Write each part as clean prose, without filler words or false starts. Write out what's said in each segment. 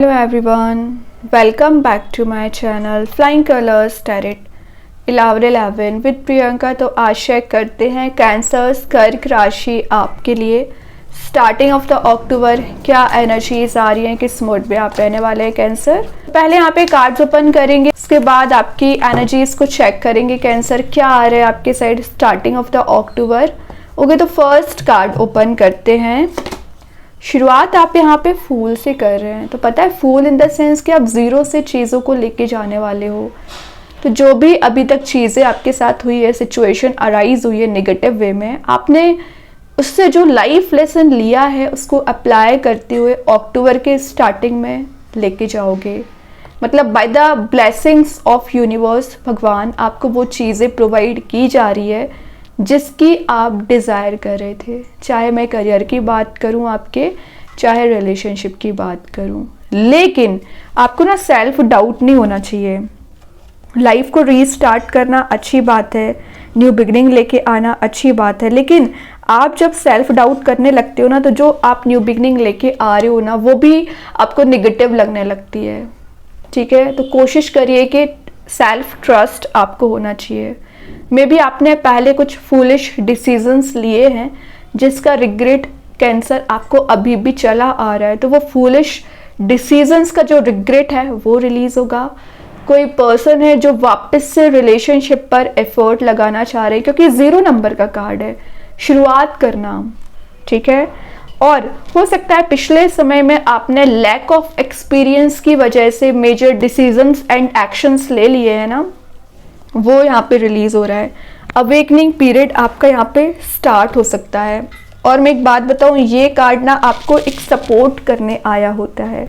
Hello everyone, welcome back to my channel Flying Colors Tarot 11 with Priyanka. तो आशा करते हैं cancers कर्क राशि आपके लिए स्टार्टिंग ऑफ द अक्टूबर क्या एनर्जीज आ रही हैं, किस मोड में आप रहने वाले हैं कैंसर। पहले यहाँ पे कार्ड्स ओपन करेंगे, उसके बाद आपकी एनर्जीज को चेक करेंगे कैंसर क्या आ रहा है आपके side starting of the October. Okay, तो फर्स्ट कार्ड ओपन करते हैं। शुरुआत आप यहाँ पे फूल से कर रहे हैं, तो पता है फूल इन द सेंस कि आप ज़ीरो से चीज़ों को लेके जाने वाले हो। तो जो भी अभी तक चीज़ें आपके साथ हुई है, सिचुएशन अराइज हुई है नेगेटिव वे में, आपने उससे जो लाइफ लेसन लिया है उसको अप्लाई करते हुए अक्टूबर के स्टार्टिंग में लेके जाओगे। मतलब by the blessings of universe भगवान आपको वो चीज़ें प्रोवाइड की जा रही है जिसकी आप डिज़ायर कर रहे थे। चाहे मैं करियर की बात करूं आपके, चाहे रिलेशनशिप की बात करूं, लेकिन आपको ना सेल्फ डाउट नहीं होना चाहिए। लाइफ को रीस्टार्ट करना अच्छी बात है, न्यू बिगनिंग लेके आना अच्छी बात है, लेकिन आप जब सेल्फ डाउट करने लगते हो ना, तो जो आप न्यू बिगनिंग लेके आ रहे हो ना, वो भी आपको निगेटिव लगने लगती है। ठीक है, तो कोशिश करिए कि सेल्फ ट्रस्ट आपको होना चाहिए। मे बी आपने पहले कुछ फूलिश डिसीजंस लिए हैं जिसका रिग्रेट कैंसर आपको अभी भी चला आ रहा है, तो वो फूलिश डिसीजंस का जो रिग्रेट है वो रिलीज होगा। कोई पर्सन है जो वापस से रिलेशनशिप पर एफर्ट लगाना चाह रहे हैं, क्योंकि 0 नंबर का कार्ड है, शुरुआत करना। ठीक है, और हो सकता है पिछले समय में आपने लैक ऑफ एक्सपीरियंस की वजह से मेजर डिसीजंस एंड एक्शंस ले लिए हैं ना, वो यहाँ पे रिलीज हो रहा है। अवेकनिंग पीरियड आपका यहाँ पे स्टार्ट हो सकता है। और मैं एक बात बताऊँ, ये कार्ड ना आपको एक सपोर्ट करने आया होता है,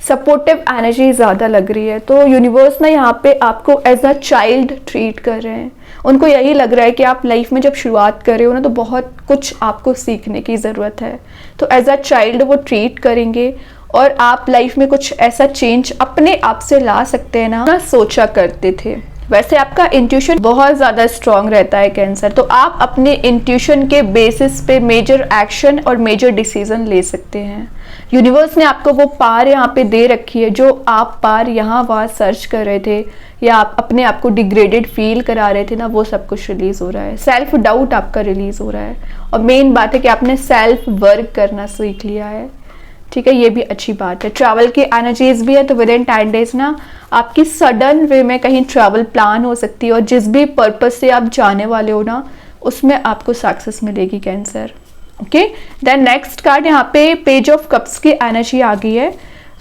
सपोर्टिव एनर्जी ज़्यादा लग रही है। तो यूनिवर्स ना यहाँ पे आपको एज अ चाइल्ड ट्रीट कर रहे हैं। उनको यही लग रहा है कि आप लाइफ में जब शुरुआत कर रहे हो ना, तो बहुत कुछ आपको सीखने की ज़रूरत है। तो एज अ चाइल्ड वो ट्रीट करेंगे और आप लाइफ में कुछ ऐसा चेंज अपने आप से ला सकते हैं ना सोचा करते थे। वैसे आपका इंट्यूशन बहुत ज़्यादा स्ट्रांग रहता है कैंसर, तो आप अपने इंट्यूशन के बेसिस पे मेजर एक्शन और मेजर डिसीजन ले सकते हैं। यूनिवर्स ने आपको वो पार यहाँ पे दे रखी है, जो आप पार यहाँ वहाँ सर्च कर रहे थे या आप अपने आप को डिग्रेडेड फील करा रहे थे ना, वो सब कुछ रिलीज हो रहा है। सेल्फ डाउट आपका रिलीज हो रहा है, और मेन बात है कि आपने सेल्फ वर्क करना सीख लिया है। ठीक है, ये भी अच्छी बात है। ट्रैवल की एनर्जीज भी है, तो विद इन 10 डेज ना आपकी सडन वे में कहीं ट्रैवल प्लान हो सकती है, और जिस भी पर्पज से आप जाने वाले हो ना, उसमें आपको सक्सेस मिलेगी cancer. Okay, then next card यहाँ पे पेज ऑफ कप्स की एनर्जी आ गई है।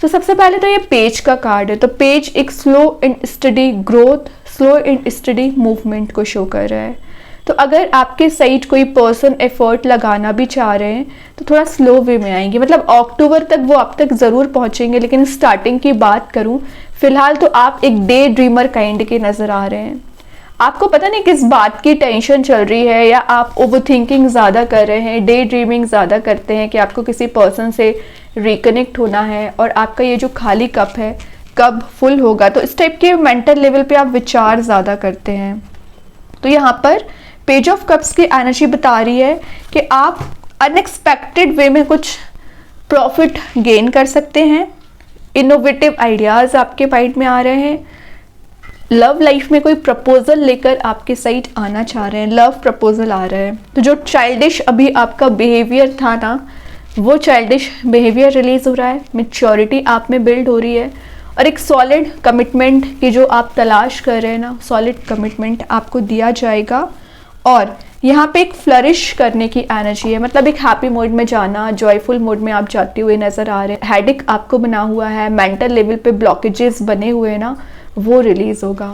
तो सबसे पहले तो ये पेज का कार्ड है, तो पेज एक slow and study growth, slow and study movement को शो कर रहा है। तो अगर आपके साइड कोई पर्सन एफर्ट लगाना भी चाह रहे हैं तो थोड़ा स्लो वे में आएंगे। मतलब अक्टूबर तक वो आप तक ज़रूर पहुंचेंगे, लेकिन स्टार्टिंग की बात करूं, फिलहाल तो आप एक डे ड्रीमर काइंड के नज़र आ रहे हैं। आपको पता नहीं किस बात की टेंशन चल रही है, या आप ओवर थिंकिंग ज़्यादा कर रहे हैं, डे ड्रीमिंग ज़्यादा करते हैं कि आपको किसी पर्सन से रिकनेक्ट होना है, और आपका ये जो खाली कप है कब फुल होगा, तो इस टाइप के मेंटल लेवल पे आप विचार ज़्यादा करते हैं। तो यहाँ पर पेज ऑफ कप्स की एनर्जी बता रही है कि आप अनएक्सपेक्टेड वे में कुछ प्रॉफिट गेन कर सकते हैं। इनोवेटिव आइडियाज़ आपके माइंड में आ रहे हैं। लव लाइफ में कोई प्रपोजल लेकर आपके साइड आना चाह रहे हैं, लव प्रपोजल आ रहा है। तो जो चाइल्डिश अभी आपका बिहेवियर था ना, वो चाइल्डिश बिहेवियर रिलीज हो रहा है। मैच्योरिटी आप में बिल्ड हो रही है, और एक सॉलिड कमिटमेंट की जो आप तलाश कर रहे हैं ना, सॉलिड कमिटमेंट आपको दिया जाएगा। और यहाँ पे एक फ्लरिश करने की एनर्जी है, मतलब एक हैप्पी मोड में जाना, जॉयफुल मोड में आप जाते हुए नजर आ रहे हैं। हेडेक आपको बना हुआ है, मेंटल लेवल पे ब्लॉकेजेस बने हुए हैं ना, वो रिलीज होगा।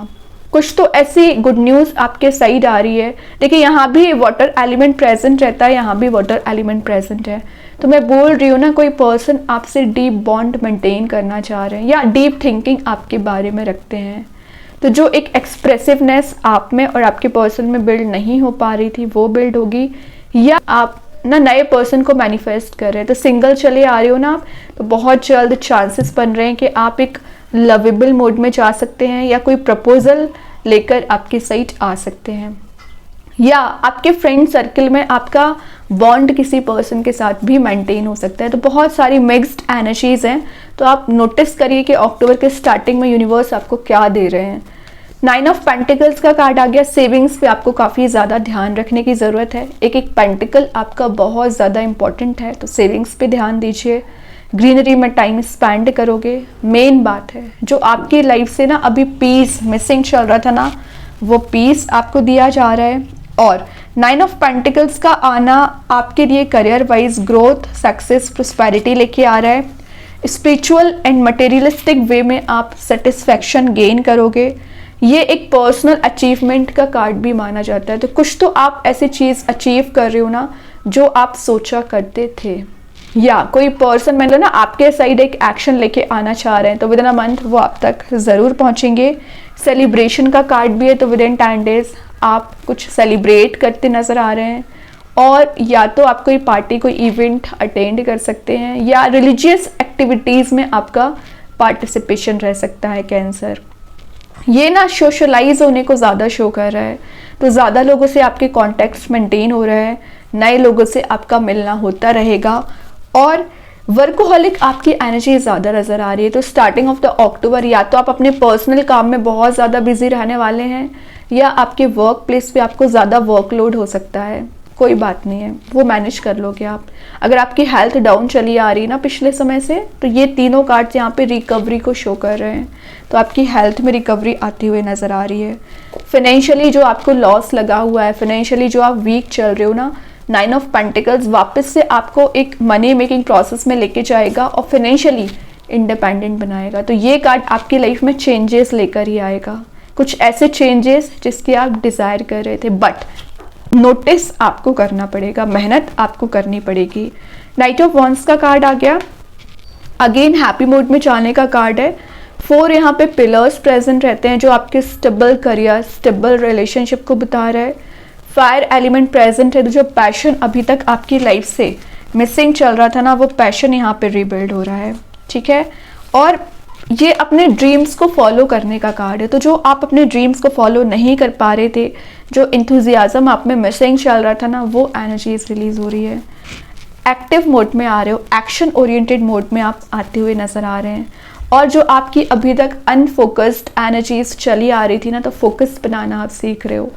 कुछ तो ऐसी गुड न्यूज़ आपके साइड आ रही है। देखिए यहाँ भी वाटर एलिमेंट प्रेजेंट रहता है, यहाँ भी वाटर एलिमेंट प्रेजेंट है। तो मैं बोल रही हूँ ना, कोई पर्सन आपसे डीप बॉन्ड मेंटेन करना चाह रहे हैं, या डीप थिंकिंग आपके बारे में रखते हैं। तो जो एक एक्सप्रेसिवनेस आप में और आपके पर्सन में बिल्ड नहीं हो पा रही थी, वो बिल्ड होगी। या आप ना नए पर्सन को मैनिफेस्ट कर रहे हैं, तो सिंगल चले आ रहे हो ना आप, तो बहुत जल्द चांसेस बन रहे हैं कि आप एक लवेबल मोड में जा सकते हैं, या कोई प्रपोजल लेकर आपके साइड आ सकते हैं। या आपके फ्रेंड सर्कल में आपका बॉन्ड किसी पर्सन के साथ भी मेंटेन हो सकता है। तो बहुत सारी मिक्स्ड एनर्जीज हैं। तो आप नोटिस करिए कि अक्टूबर के स्टार्टिंग में यूनिवर्स आपको क्या दे रहे हैं। 9 ऑफ पेंटिकल्स का कार्ड आ गया। सेविंग्स पे आपको काफ़ी ज़्यादा ध्यान रखने की ज़रूरत है। एक एक पेंटिकल आपका बहुत ज़्यादा इंपॉर्टेंट है, तो सेविंग्स पे ध्यान दीजिए। ग्रीनरी में टाइम स्पेंड करोगे। मेन बात है जो आपकी लाइफ से ना अभी पीस मिसिंग चल रहा था ना, वो पीस आपको दिया जा रहा है। और 9 ऑफ पेंटिकल्स का आना आपके लिए career wise growth, success, prosperity लेके आ रहा है। स्पिरिचुअल एंड मटेरियलिस्टिक वे में आप सेटिस्फैक्शन गेन करोगे। ये एक पर्सनल अचीवमेंट का कार्ड भी माना जाता है। तो कुछ तो आप ऐसी चीज़ अचीव कर रहे हो ना जो आप सोचा करते थे, या कोई पर्सन मतलब ना आपके साइड एक एक्शन लेके आना चाह रहे हैं, तो विद इन अ मंथ वो आप तक ज़रूर पहुंचेंगे। सेलिब्रेशन का कार्ड भी है, तो विद इन 10 डेज आप कुछ सेलिब्रेट करते नज़र आ रहे हैं। और या तो आप कोई पार्टी, कोई इवेंट अटेंड कर सकते हैं, या रिलीजियस एक्टिविटीज़ में आपका पार्टिसिपेशन रह सकता है कैंसर। ये ना सोशलाइज होने को ज़्यादा शो कर रहा है, तो ज़्यादा लोगों से आपके कॉन्टेक्ट्स मेंटेन हो रहे हैं, नए लोगों से आपका मिलना होता रहेगा। और वर्कोहॉलिक आपकी एनर्जी ज़्यादा नज़र आ रही है। तो स्टार्टिंग ऑफ द अक्टूबर या तो आप अपने पर्सनल काम में बहुत ज़्यादा बिजी रहने वाले हैं, या आपके वर्क प्लेस पे आपको ज़्यादा वर्कलोड हो सकता है। कोई बात नहीं है, वो मैनेज कर लोगे आप। अगर आपकी हेल्थ डाउन चली आ रही है ना पिछले समय से, तो ये तीनों कार्ड्स यहाँ पे रिकवरी को शो कर रहे हैं। तो आपकी हेल्थ में रिकवरी आती हुई नज़र आ रही है। फाइनेंशियली जो आपको लॉस लगा हुआ है, फाइनेंशियली जो आप वीक चल रहे हो ना, 9 ऑफ पेंटिकल्स वापस से आपको एक मनी मेकिंग प्रोसेस में लेके जाएगा और फाइनेंशियली इंडिपेंडेंट बनाएगा। तो ये कार्ड आपकी लाइफ में चेंजेस लेकर ही आएगा, कुछ ऐसे चेंजेस जिसकी आप डिज़ायर कर रहे थे, बट नोटिस आपको करना पड़ेगा, मेहनत आपको करनी पड़ेगी। नाइट ऑफ वॉन्ड्स का कार्ड आ गया। अगेन हैप्पी मूड में जाने का कार्ड है। 4 यहाँ पे पिलर्स प्रेजेंट रहते हैं जो आपके स्टेबल करियर, स्टेबल रिलेशनशिप को बता रहा है। फायर एलिमेंट प्रेजेंट है, तो जो पैशन अभी तक आपकी लाइफ से मिसिंग चल रहा था ना, वो पैशन यहाँ पे रिबिल्ड हो रहा है। ठीक है, और ये अपने ड्रीम्स को फॉलो करने का कार्ड है। तो जो आप अपने ड्रीम्स को फॉलो नहीं कर पा रहे थे, जो इंथुजियाज्म आप में मिसिंग चल रहा था ना, वो एनर्जीज रिलीज हो रही है। एक्टिव मोड में आ रहे हो, एक्शन ओरिएंटेड मोड में आप आते हुए नजर आ रहे हैं। और जो आपकी अभी तक अनफोकस्ड एनर्जीज चली आ रही थी ना, तो फोकस बनाना आप सीख रहे हो।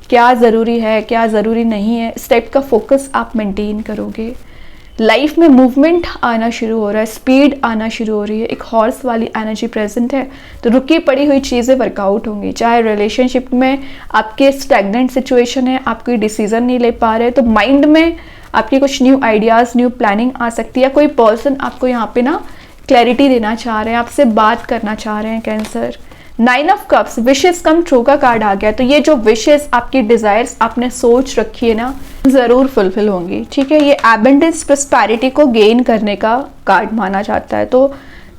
क्या ज़रूरी है, क्या ज़रूरी नहीं है, इस टाइप का फोकस आप मेंटेन करोगे। लाइफ में मूवमेंट आना शुरू हो रहा है, स्पीड आना शुरू हो रही है, एक हॉर्स वाली एनर्जी प्रेजेंट है। तो रुकी पड़ी हुई चीज़ें वर्कआउट होंगी। चाहे रिलेशनशिप में आपके स्टैग्नेंट सिचुएशन है, आप कोई डिसीजन नहीं ले पा रहे, तो माइंड में आपके कुछ न्यू आइडियाज़, न्यू प्लानिंग आ सकती है। कोई पर्सन आपको यहाँ पे ना क्लैरिटी देना चाह रहे हैं, आपसे बात करना चाह रहे हैं cancer. 9 of cups, wishes come true का कार्ड आ गया। तो ये जो विशेस, आपकी डिजायर्स आपने सोच रखी है ना, ज़रूर फुलफिल होंगी। ठीक है, ये एबंडेंस, प्रॉस्पेरिटी को गेन करने का कार्ड माना जाता है। तो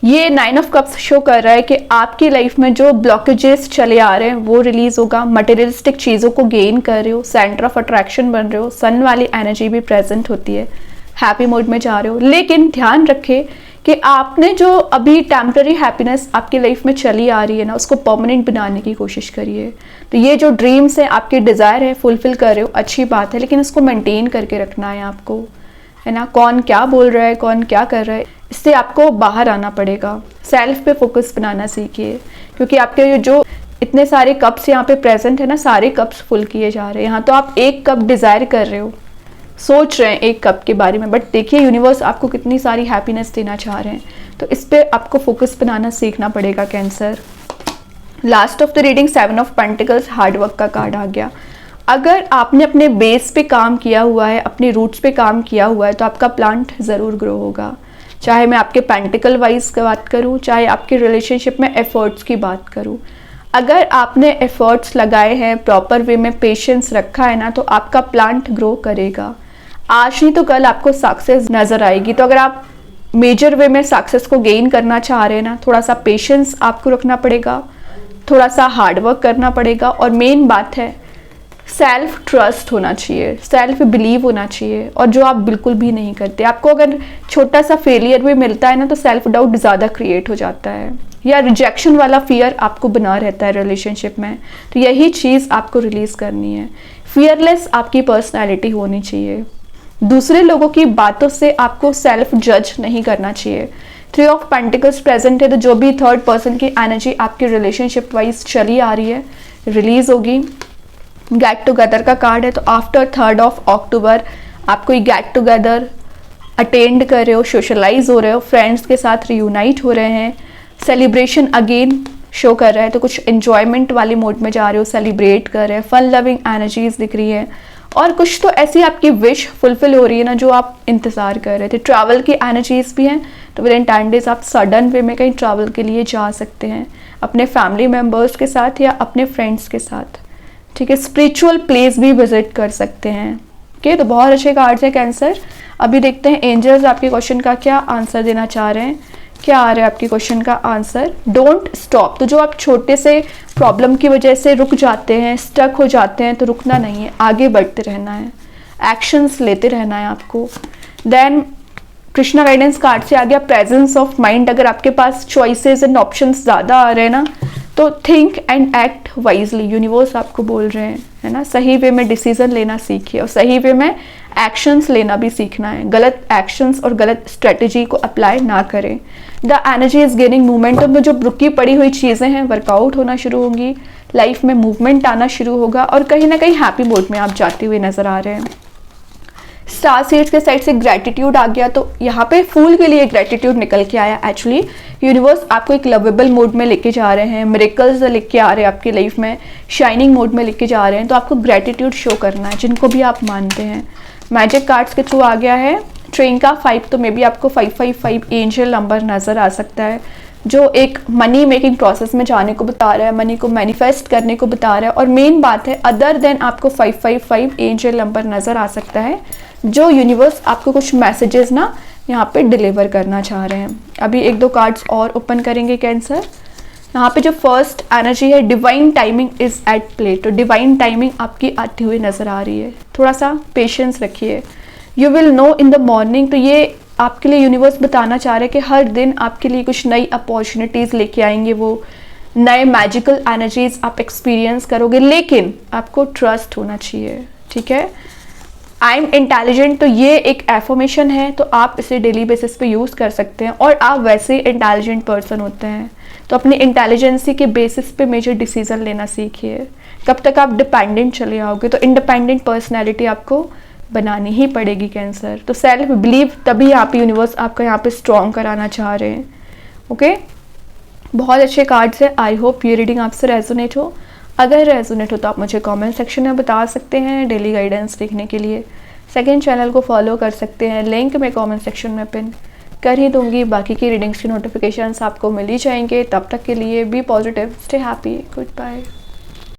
ये 9 ऑफ कप्स शो कर रहा है कि आपकी लाइफ में जो ब्लॉकेजेस चले आ रहे हैं वो रिलीज होगा। मटेरियलिस्टिक चीज़ों को गेन कर रहे हो, सेंटर ऑफ अट्रैक्शन बन रहे हो, सन वाली एनर्जी भी प्रेजेंट होती है, हैप्पी मोड में जा रहे हो। लेकिन ध्यान रखें कि आपने जो अभी टेम्पररी हैप्पीनेस आपकी लाइफ में चली आ रही है ना, उसको परमानेंट बनाने की कोशिश करिए। तो ये जो ड्रीम्स हैं, आपके डिज़ायर है, फुलफिल कर रहे हो, अच्छी बात है, लेकिन उसको मेंटेन करके रखना है आपको, है ना। कौन क्या बोल रहा है, कौन क्या कर रहा है, इससे आपको बाहर आना पड़ेगा। सेल्फ पे फोकस बनाना सीखिए, क्योंकि आपके जो इतने सारे कप्स यहाँ पे प्रेजेंट है ना, सारे कप्स फुल किए जा रहे हैं। यहाँ तो आप एक कप डिज़ायर कर रहे हो, सोच रहे हैं एक कप के बारे में, बट देखिए यूनिवर्स आपको कितनी सारी हैप्पीनेस देना चाह रहे हैं। तो इस पे आपको फोकस बनाना सीखना पड़ेगा cancer. Last of the reading 7 of pentacles, hard work का कार्ड आ गया। अगर आपने अपने बेस पे काम किया हुआ है, अपने रूट्स पे काम किया हुआ है, तो आपका प्लांट ज़रूर ग्रो होगा। चाहे मैं आपके पेंटिकल वाइज की बात करूँ, चाहे आपके रिलेशनशिप में एफर्ट्स की बात करूँ, अगर आपने एफर्ट्स लगाए हैं, प्रॉपर वे में पेशेंस रखा है ना, तो आपका प्लांट ग्रो करेगा। आज नहीं तो कल आपको सक्सेस नज़र आएगी। तो अगर आप मेजर वे में सक्सेस को गेन करना चाह रहे हैं ना, थोड़ा सा पेशेंस आपको रखना पड़ेगा, थोड़ा सा हार्डवर्क करना पड़ेगा, और मेन बात है सेल्फ ट्रस्ट होना चाहिए, सेल्फ बिलीव होना चाहिए। और जो आप बिल्कुल भी नहीं करते, आपको अगर छोटा सा फेलियर भी मिलता है ना, तो सेल्फ डाउट ज़्यादा क्रिएट हो जाता है, या रिजेक्शन वाला फियर आपको बना रहता है रिलेशनशिप में। तो यही चीज़ आपको रिलीज़ करनी है। फियरलेस आपकी पर्सनैलिटी होनी चाहिए। दूसरे लोगों की बातों से आपको सेल्फ जज नहीं करना चाहिए। 3 ऑफ पेंटिकल्स प्रेजेंट है, तो जो भी थर्ड पर्सन की एनर्जी आपके रिलेशनशिप वाइज चली आ रही है रिलीज होगी। गेट टुगेदर का कार्ड है, तो आफ्टर 3 ऑफ अक्टूबर आप कोई गेट टुगेदर अटेंड कर रहे हो, सोशलाइज हो रहे हो, फ्रेंड्स के साथ रियूनाइट हो रहे हैं, सेलिब्रेशन अगेन शो कर रहा है, तो कुछ एंजॉयमेंट वाले मोड में जा रहे हो, सेलिब्रेट कर रहे हैं, फन लविंग एनर्जीज दिख रही है, और कुछ तो ऐसी आपकी विश फुलफिल हो रही है ना जो आप इंतज़ार कर रहे थे। ट्रैवल की एनर्जीज भी हैं, तो विद इन 10 डेज आप सडन वे में कहीं ट्रैवल के लिए जा सकते हैं, अपने फैमिली मेम्बर्स के साथ या अपने फ्रेंड्स के साथ, ठीक है। स्पिरिचुअल प्लेस भी विजिट कर सकते हैं। ओके, तो बहुत अच्छे कार्ड्स हैं कैंसर। अभी देखते हैं एंजल्स आपके क्वेश्चन का क्या आंसर देना चाह रहे हैं। क्या आ रहा है आपके क्वेश्चन का आंसर? Don't stop. तो जो आप छोटे से प्रॉब्लम की वजह से रुक जाते हैं, स्टक हो जाते हैं, तो रुकना नहीं है, आगे बढ़ते रहना है, एक्शंस लेते रहना है आपको। देन कृष्णा गाइडेंस कार्ड से आ गया प्रेजेंस ऑफ माइंड। अगर आपके पास चॉइसेस एंड ऑप्शंस ज़्यादा आ रहे हैं ना, तो think and act wisely. Universe आपको बोल रहे हैं, है ना, सही वे में डिसीजन लेना सीखिए और सही वे में एक्शंस लेना भी सीखना है। गलत एक्शंस और गलत स्ट्रेटजी को अप्लाई ना करें। The energy is gaining momentum. तो जो रुकी पड़ी हुई चीज़ें हैं वर्कआउट होना शुरू होंगी, लाइफ में मूवमेंट आना शुरू होगा और कहीं ना कहीं हैप्पी मोड में आप जाते हुए नजर आ रहे हैं। स्टार सीड्स के साइड से ग्रेटिट्यूड आ गया, तो यहाँ पे फूल के लिए ग्रेटिट्यूड निकल के आया। एक्चुअली यूनिवर्स आपको एक लवेबल मोड में लेके जा रहे हैं, मिरेकल्स लेके आ रहे हैं आपकी लाइफ में, शाइनिंग मोड में लेके जा रहे हैं, तो आपको ग्रेटिट्यूड शो करना है जिनको भी आप मानते हैं। मैजिक कार्ड्स के थ्रू आ गया है ट्रेन का 5, तो मे बी आपको 555 एंजल नंबर नज़र आ सकता है, जो एक मनी मेकिंग प्रोसेस में जाने को बता रहा है, मनी को मैनिफेस्ट करने को बता रहा है। और मेन बात है, अदर देन आपको 555 एंजल नंबर नज़र आ सकता है, जो यूनिवर्स आपको कुछ मैसेजेस ना यहाँ पे डिलीवर करना चाह रहे हैं। अभी 1-2 कार्ड्स और ओपन करेंगे कैंसर। यहाँ पे जो फर्स्ट एनर्जी है, divine timing is at play. तो डिवाइन टाइमिंग आपकी आती हुई नज़र आ रही है, थोड़ा सा पेशेंस रखिए। You will know in the morning. तो ये आपके लिए यूनिवर्स बताना चाह रहे हैं कि हर दिन आपके लिए कुछ नई अपॉर्चुनिटीज़ लेके आएंगे, वो नए मैजिकल एनर्जीज आप एक्सपीरियंस करोगे, लेकिन आपको ट्रस्ट होना चाहिए, ठीक है। आई एम इंटेलिजेंट, तो ये एक एफर्मेशन है, तो आप इसे डेली बेसिस पे यूज़ कर सकते हैं और आप वैसे इंटेलिजेंट पर्सन होते हैं, तो अपनी इंटेलिजेंसी के बेसिस पे मेजर डिसीजन लेना सीखिए। कब तक आप डिपेंडेंट चले आओगे, तो इंडिपेंडेंट पर्सनैलिटी आपको बनानी ही पड़ेगी कैंसर। तो सेल्फ बिलीव, तभी यहाँ पे यूनिवर्स आपका यहाँ पे स्ट्रॉन्ग कराना चाह रहे हैं। ओके, बहुत अच्छे कार्ड्स हैं। आई होप ये रीडिंग आपसे रेजोनेट हो। अगर रेजोनेट हो तो आप मुझे कमेंट सेक्शन में बता सकते हैं। डेली गाइडेंस देखने के लिए सेकंड चैनल को फॉलो कर सकते हैं, लिंक मैं कमेंट सेक्शन में पिन कर ही दूंगी। बाकी की रीडिंग्स की नोटिफिकेशंस आपको मिल ही जाएंगे। तब तक के लिए be positive, stay happy, good bye.